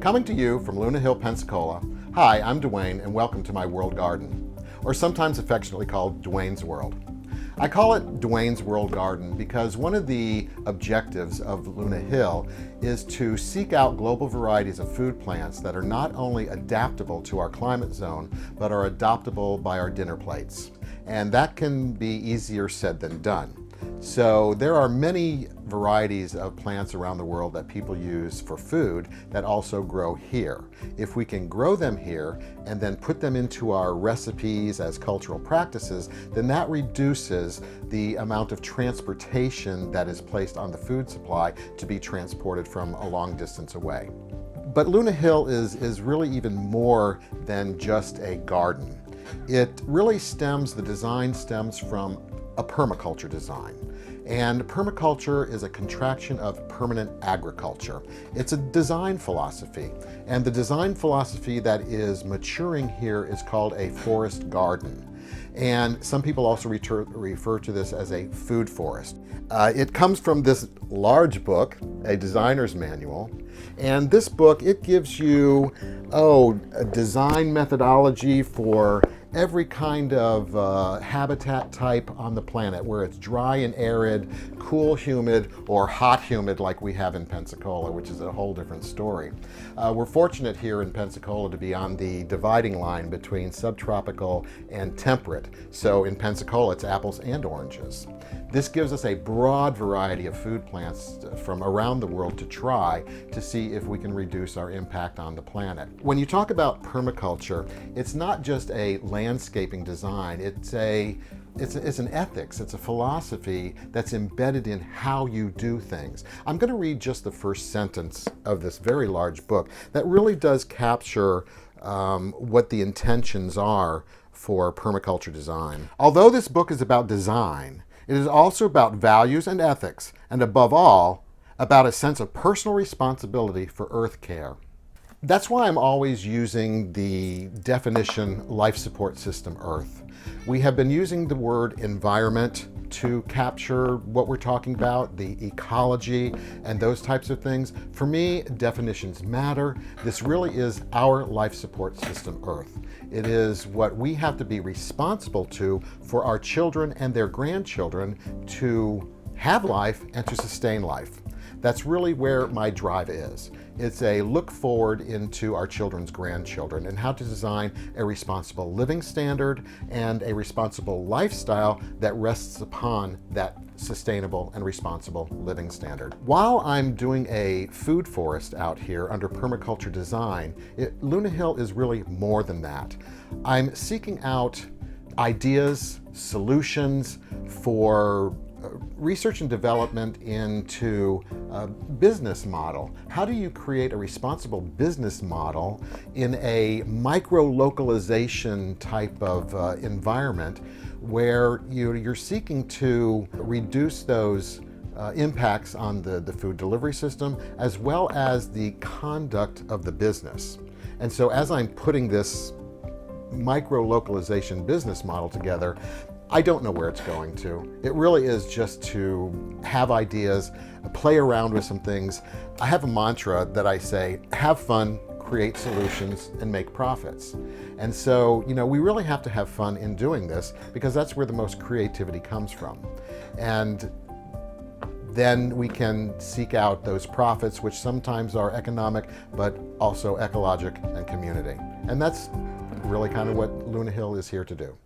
Coming to you from Lunahill, Pensacola. Hi, I'm Duane and welcome to my World Garden, or sometimes affectionately called Duane's World. I call it Duane's World Garden because one of the objectives of Lunahill is to seek out global varieties of food plants that are not only adaptable to our climate zone, but are adoptable by our dinner plates. And that can be easier said than done. So there are many varieties of plants around the world that people use for food that also grow here. If we can grow them here and then put them into our recipes as cultural practices, then that reduces the amount of transportation that is placed on the food supply to be transported from a long distance away. But Lunahill is really even more than just a garden. It really the design stems from a permaculture design. And permaculture is a contraction of permanent agriculture. It's a design philosophy. And the design philosophy that is maturing here is called a forest garden. And some people also refer to this as a food forest. It comes from this large book, a designer's manual. And this book, it gives you, a design methodology for every kind of habitat type on the planet, where it's dry and arid, cool, humid, or hot humid like we have in Pensacola, which is a whole different story. We're fortunate here in Pensacola to be on the dividing line between subtropical and temperate. So in Pensacola, it's apples and oranges. This gives us a broad variety of food plants from around the world to try to see if we can reduce our impact on the planet. When you talk about permaculture, it's not just a landscaping design, it's an ethics, it's a philosophy that's embedded in how you do things. I'm going to read just the first sentence of this very large book that really does capture what the intentions are for permaculture design. Although this book is about design, it is also about values and ethics, and above all, about a sense of personal responsibility for earth care. That's why I'm always using the definition life support system Earth. We have been using the word environment to capture what we're talking about, the ecology and those types of things. For me, definitions matter. This really is our life support system Earth. It is what we have to be responsible to for our children and their grandchildren to have life and to sustain life. That's really where my drive is. It's a look forward into our children's grandchildren and how to design a responsible living standard and a responsible lifestyle that rests upon that sustainable and responsible living standard. While I'm doing a food forest out here under permaculture design, Lunahill is really more than that. I'm seeking out ideas, solutions for research and development into a business model. How do you create a responsible business model in a micro-localization type of environment where you're seeking to reduce those impacts on the food delivery system as well as the conduct of the business. And so as I'm putting this micro-localization business model together, I don't know where it's going to. It really is just to have ideas, play around with some things. I have a mantra that I say, have fun, create solutions, and make profits. And so, we really have to have fun in doing this because that's where the most creativity comes from. And then we can seek out those profits, which sometimes are economic, but also ecologic and community. And that's really kind of what Lunahill is here to do.